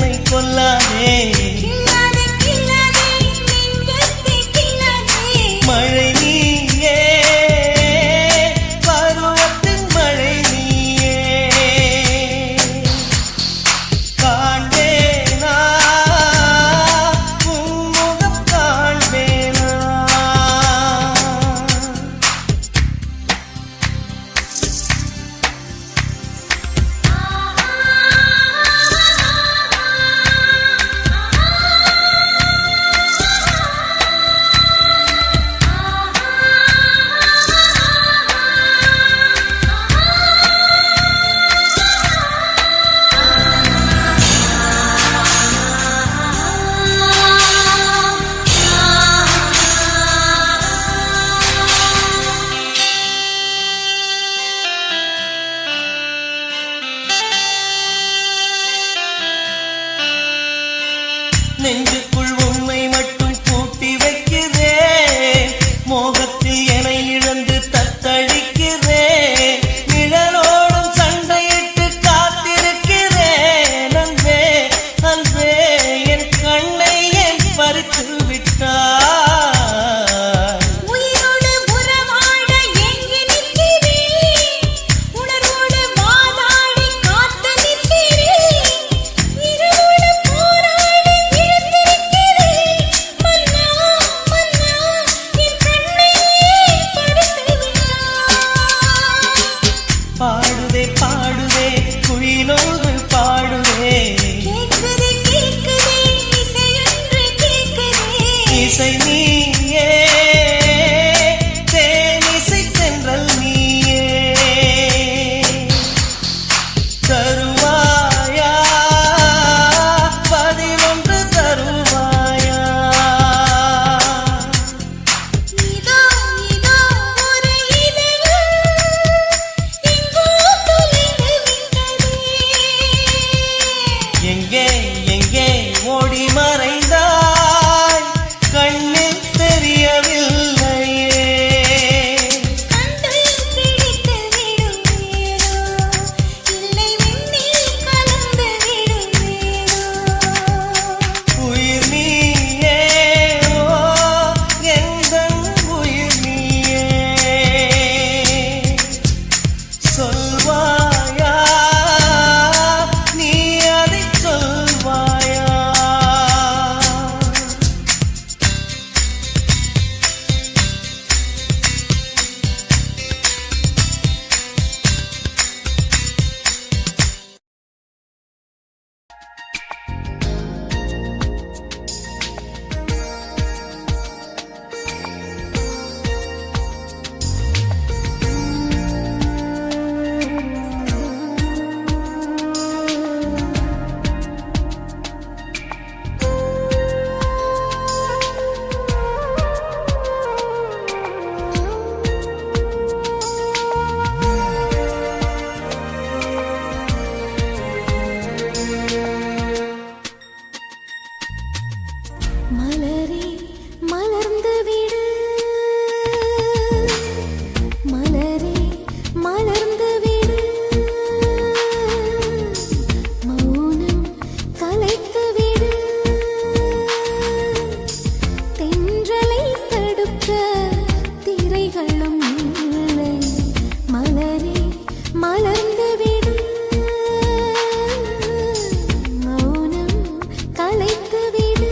என்னை கொல்லாதே மழை நீயே பருவத்தின் மழை நீயே காண்பேனா உன்முகம் காண்பேனா நெஞ்சுக்குள் உன்னை மட்டும் பூட்டி வைக்கிறேன் மோகத்தில் என்னை இழந்து தத்தளிக்கிறேன் நிழலோடும் சண்டையிட்டு காத்திருக்கிறேன் அன்பே அன்பே என் கண்ணை என் பறித்து விட்டாய் பாடுதே பாடுதே குயிலோடு பாடுதே இசை நீயே தேனிசை சென்றல் நீயே தருவாயா பதிலொன்று தருவாயா எங்கே எங்கே ஓடி மறைந்தாய் கண்ணில் தெரியவில்லையே உயிர் நீயே ஓ எந்தன் உயிர் நீயே சொல்வாயா நீ அதை சொல்வாயா மலரே மலர்ந்து விடு மலரே மலர்ந்து விடு மௌனம் கலைத்து விடு தென்றலை தடுக்க திரைகளும் இல்லை மலரே மலர்ந்து விடு மௌனம் கலைத்து விடு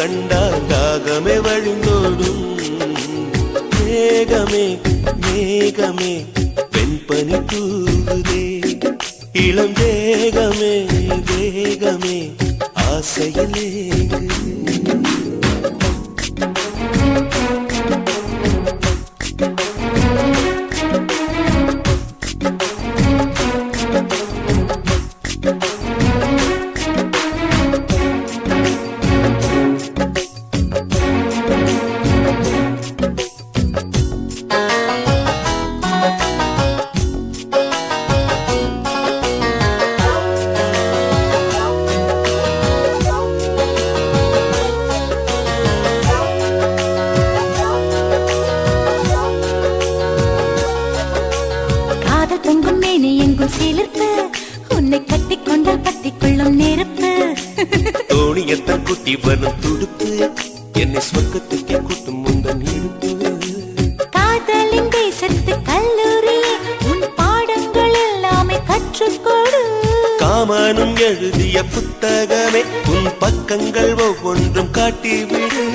கண்டால் தாகமே வழிந்தோடும். மேகமே மேகமே வெண்பனி தூவுதே, இளம் தேகமே தேகமே ஆசையில் ஏங்குதே. சிலிர்ப்பு உன்னை கட்டிக்கொண்டால் பத்திக்கொள்ளும் நெருப்பு. தோணியத்தான் குட்டி வரும் துடுப்பு, என்னை சொர்க்கத்துக்கே கூட்டும் முந்தன் இடுப்பு. காதலின் தேசத்து கல்லூரியே உன் பாடங்கள் எல்லாமே கற்றுக்கொடு. காமனும் எழுதிய புத்தகமே உன் பக்கங்கள் ஒவ்வொன்றும் காட்டிவிடு.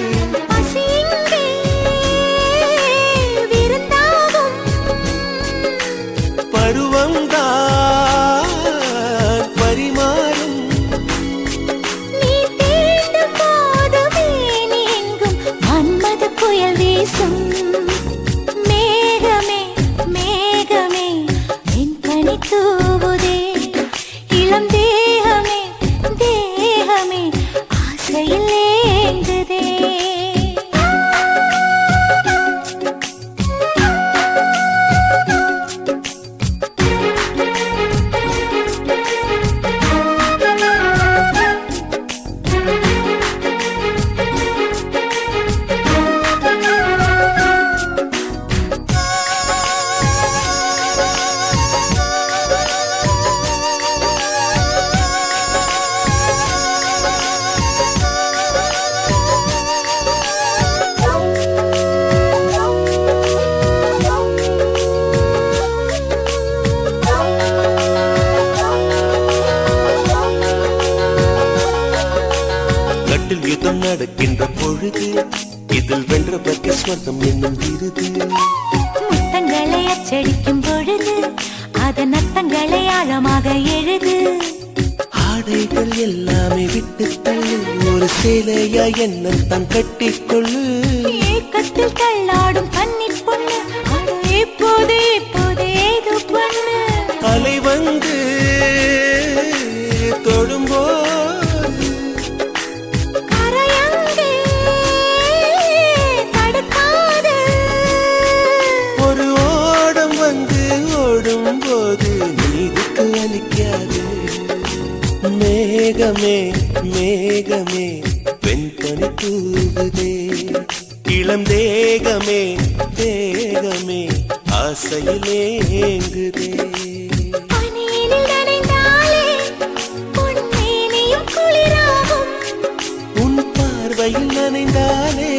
பருவம்தான் பரிமாறும், நீ தீண்டும் போதுமே நீங்கும் மன்மத புயல் வீசும். மேகமே மேகமே வெண்பனி தூவுதே, இளம் தேகமே தேகமே ஆசையில் ஏங்குதே. யுத்தம் நடக்கின்ற பொழுது இதில் வென்ற பக்க ஸ்வர்க்கம் என்னும் விருது. முத்தங்களை அச்சடிக்கும் பொழுது அதன் அர்த்தங்களை ஆழமாக எழுது. ஆடைகள் எல்லாமே விட்டு தள்ளு, ஒரு சேலையா என்ன தான் கட்டிக்கொள்ளு. ஏக்கத்தில் தள்ளாடும் கன்னி பொண்ணு, இப்போது இப்போது ஏது பொண்ணு. அலை வந்து தொடும்போ போது நீருக்கு அளிக்காது. மேகமே மேகமே வெண்பனி தூவுதே, இளம் தேகமே தேகமே ஆசையில் ஏங்குதே. உன் பார்வையில் நனைந்தாலே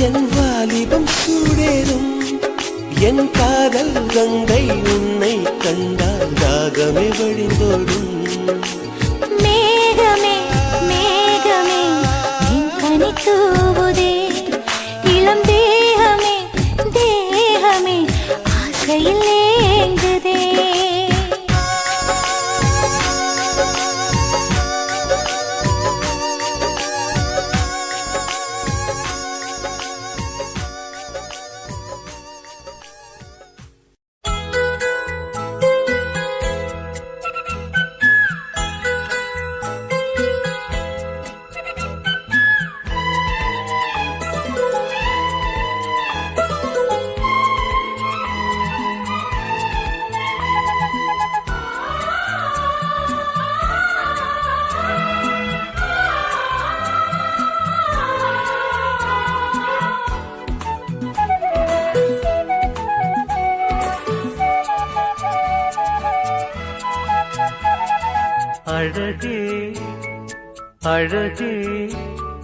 என் வாலிபம் சூடேறும். என் காதல் கங்கை உன்னை கண்டால் தாகமே வழிந்தோடும். மேகமே மேகமே வெண்பனி தூவுதே, இளம் தேகமே தேகமே ஆசையில் ஏங்குதே. அழகே அழகே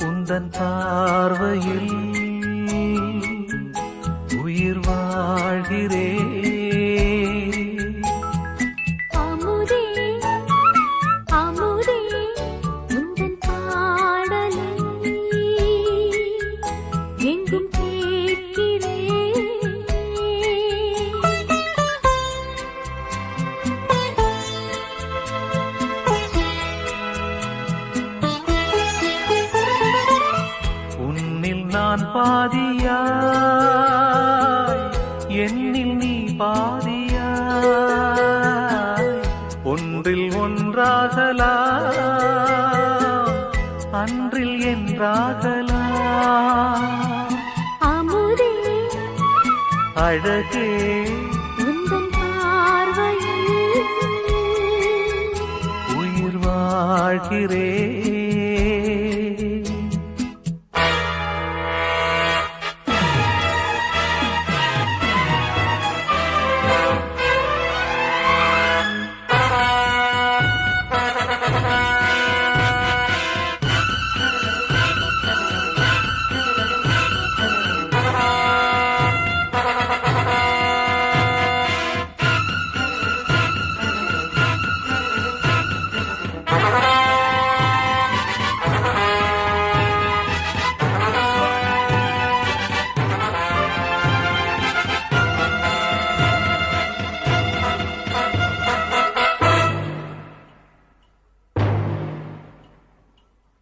உந்தன் பார்வையில் உயிர் வாழ்கிறேன். அமுதே அமுதே உந்தன் பாடலில் எங்கும் கேட்கிறேன். உன்னில் நான் பாதியாய், என்னில் நீ பாதியாய், ஒன்றில் ஒன்றாகலாம், அன்றில் என்றாகலாம். அமுதே அழகே உந்தன் பார்வையில் உயிர் வாழ்கிறேன்.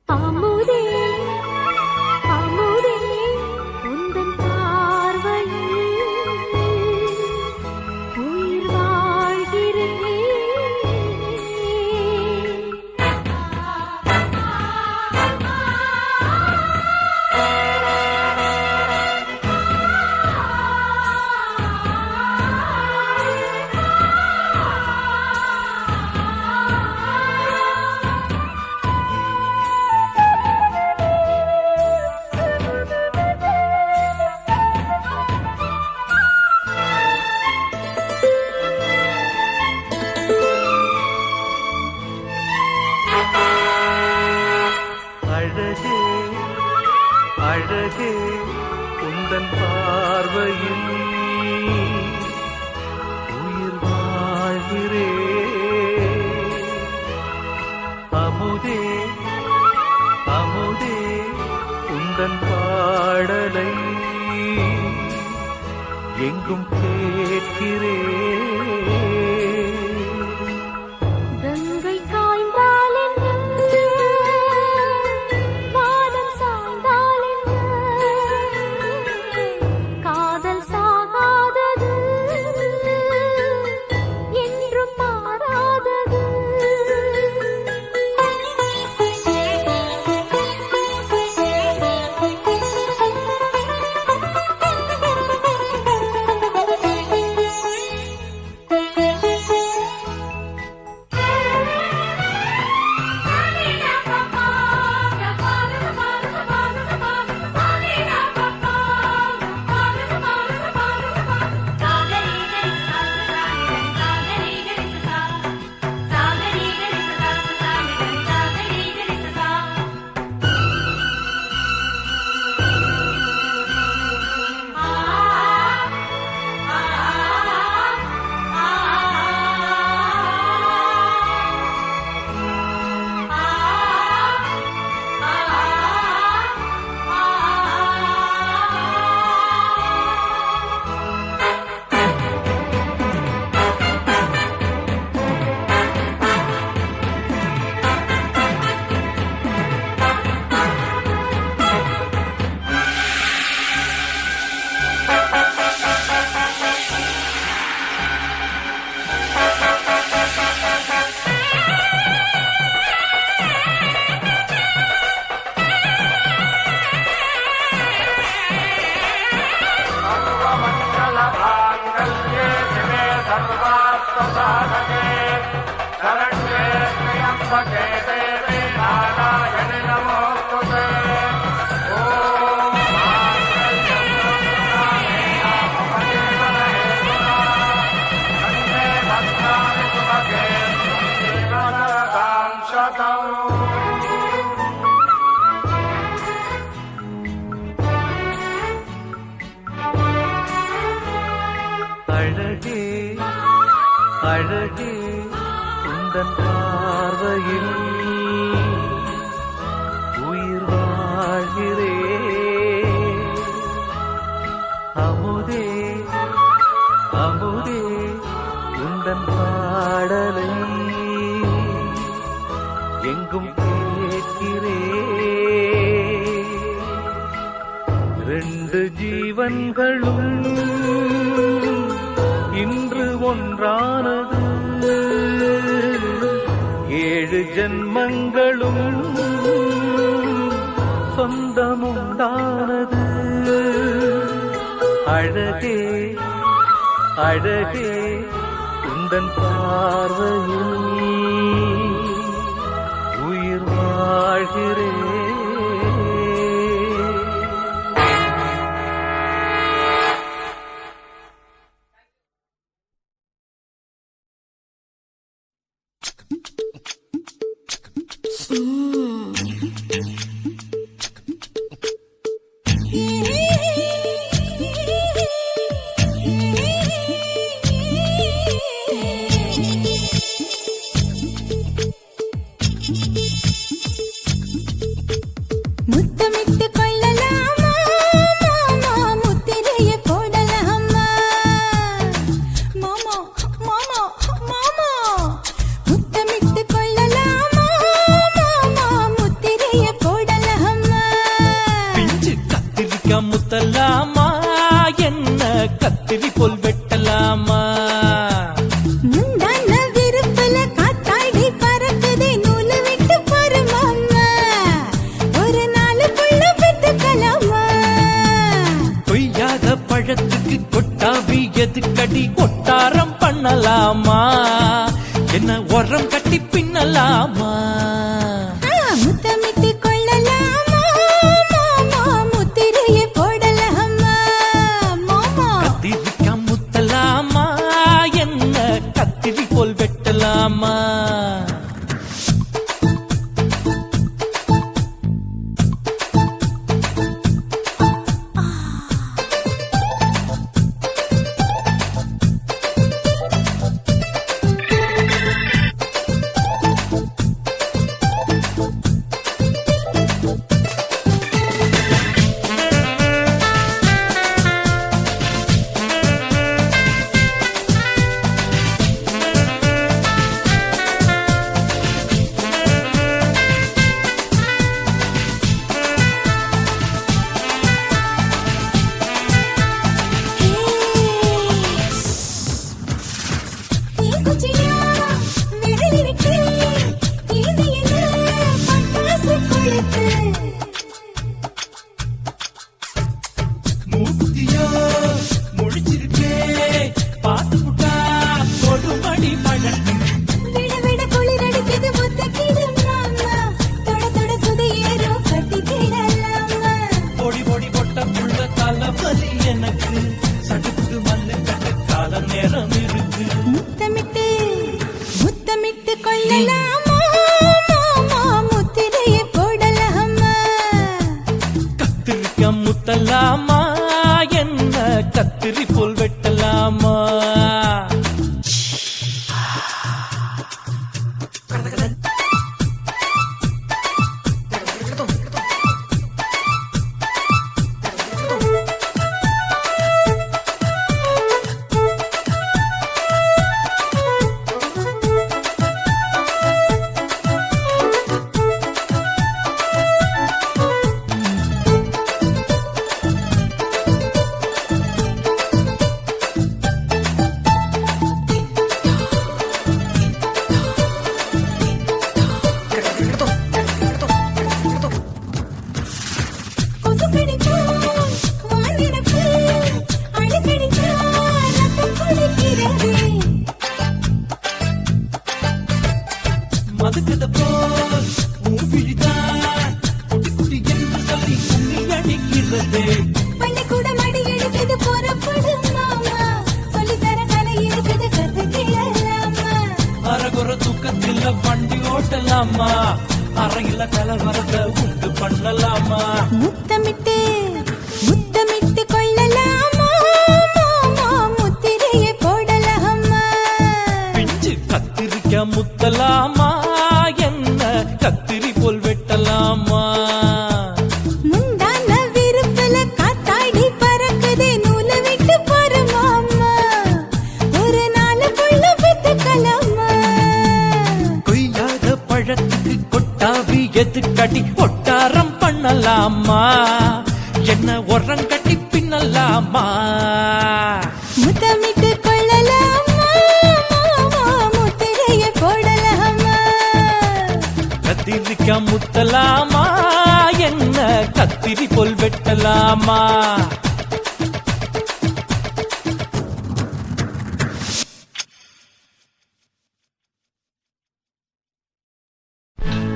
அமுதே அமுதே உந்தன் பார்வையில் உயிர் வாழ்கிறேன். அழகே அழகே உந்தன் பார்வையில் உயிர் வாழ்கிறேன். அமுதே அமுதே உந்தன் பாடலை எங்கும் கேட்கிறேன். கங்கை காய்ந்தால் என்ன, வானம் சாய்ந்தால் என்ன, காதல் சாகாதது என்றும் மாறாதது. அழகே அழகே உந்தன் பார்வையில் உயிர் வாழ்கிறேன். ஜீவன்களும் இன்று ஒன்றானது, 7 ஜென்மங்களும் சொந்தமுண்டானது. அழகே அழகே உந்தன் பார்வையில் உயிர் வாழ்கிறேன். முத்தமிட்டு கொள்ளலாமா மாமா, முத்திரையை போடலாமா மாமா மாமா மாமா. முத்தமிட்டு கொள்ளலாமா மாமா, முத்திரையை போடலாமா. பிஞ்சு கத்திரிக்காய் முத்தலாமா, என்ன கத்திரி போல் வெட்டலாமா. முந்தான விருப்பல காத்தாடி பறக்குதே, நூலு விட்டு பாரு மாமா, ஒரு நாளுக்குள்ள பெத்துக்கலாமா. கொய்யாத பழத்துக்கு கொட்டாவி எதுக்கடி, ஒட்டாரம் பண்ணலாமா, என்ன உரம் கட்டி பின்னலாமா. முத்தமிட்டு கொள்ளலாமா மாமா, முத்திரையை போடலாமா மாமா. கத்திரிக்காய் முத்தலாமா, என்ன கத்திரி போல் வெட்டலாமா. மூத்தியோ முழிச்சிருக்கே, பார்த்து புட்டா கொடுமடி பழக்கு. பொடி பொடி பொட்ட புள்ள தலைவலி எனக்கு, சடுக்கு மல்லு கட்ட கால நேரம் இருக்கு. முத்தமிட்டு முத்தமிட்டு கொள்ளலாமா மாமா, முத்திரையை போடலாமா. கத்திரிக்காய் முத்தலாமா, என்ன கத்திரி போல் வெட்டலாமா. மதுக்கத போல் மூவிழிதான் குட்டி குட்டி என்று சொல்லி கும்மி அடிக்கிறது. பள்ளிக்கூடம் அடி எடுக்குது புறப்படும் மாமா, சொல்லித்தர கலை இருக்குது கத்துக்கலாமா. அரகுற தூக்கத்தில் வண்டி ஓட்டலாமா, அறையில கலவரத்தை உண்டு பண்ணலாமா. முத்தமிட்டு முத்தமிட்டு கொள்ளலாமா மாமா, முத்திரையை போடலாமா. பிஞ்சு கத்திரிக்காய் முத்தலாமா, என்ன கத்திரி போல் வெட்டலாமா. முந்தான விருப்பல காத்தாடி பறக்குதே, நூலு விட்டு பாரு மாமா, ஒரு நாளுக்குள்ள பெத்துக்கலாமா. கொய்யாத பழத்துக்கு கொட்டாவி எதுக்கடி, ஒட்டாரம் பண்ணலாமா, என்ன உரம் கட்டி பின்னலாமா. கொள்ளலாமா முத்தமிட்டு கொள்ளலாமா மாமா முத்திரைய போடலாமா கத்திரிக்கா முத்தலாமா என்ன கத்திரி போல் வெட்டலாமா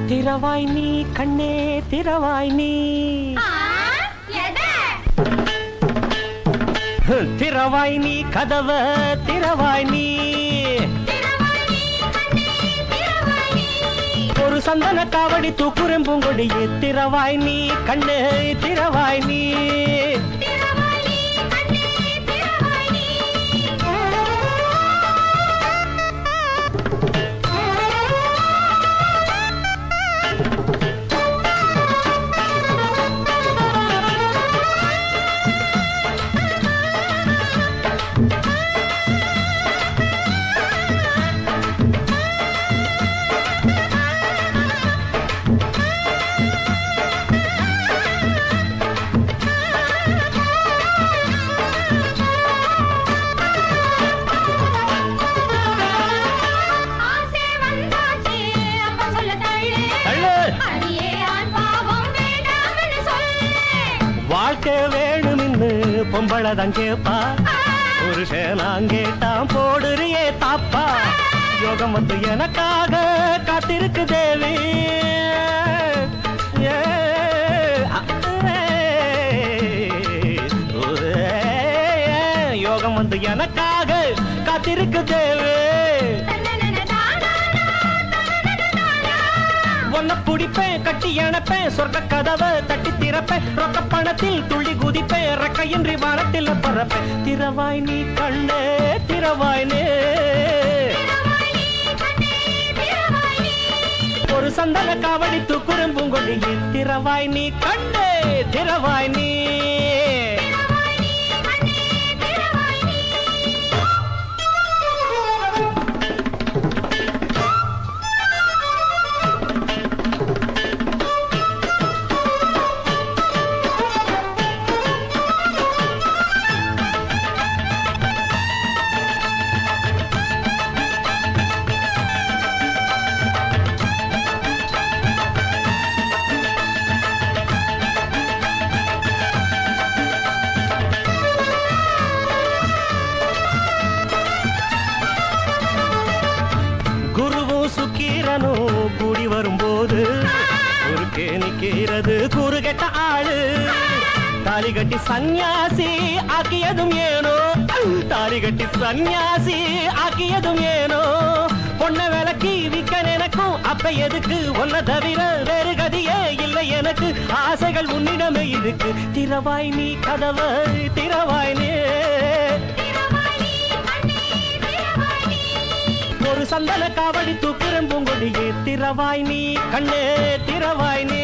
திரவாய் நீ கண்ணே திரவாய் நீ திரவாய் நீ கதவ திரவாய் நீ ஒரு சந்தன காவடி தூக்குறம் பூங்கொடியே திரவாய் நீ கண்ணே திரவாய் நீ வாழ்க்கை வேணுமின்னு பொம்பளதான் கேப்பா புருஷனான் கேட்டான் போடுறியே தாப்பா யோகம் வந்து எனக்காக காத்திருக்கு தேவி யோகம் வந்து எனக்காக காத்திருக்கு தேவி ஒன்ன புடிப்பேன் கட்டி அணைப்பேன் சொர்க்க கதவை தட்டி திறப்பேன் ரொக்க பணத்தில் துள்ளி குதிப்பேன் ரெக்கையின்றி வானத்தில் பறப்பேன் திரவாய் நீ கண்ணே திரவாய் நே ஒரு சந்தன காவடி தூக்குறம் பூங்கொடியே திரவாய் நீ கண்ணே திரவாய் நீ கூடி வரும்போது ஒரு கேணிக்கிறது கூறு கெட்ட ஆளு தாலி கட்டி சன்னியாசி ஆக்கியதும் ஏனோ தாலி கட்டி சன்னியாசி ஆக்கியதும் ஏனோ பொண்ண விலக்கி விக்க நினைக்கும் அப்ப எதுக்கு ஒன்ன தவிர வேறு கதியே இல்லை எனக்கு ஆசைகள் உன்னிடமே இருக்கு திரவாய் நீ கதவை திரவாய் நீ ஒரு சந்தன காவடி தூக்குறம் பூங்கொடியே திரவாய் நீ கண்ணே திரவாய் நீ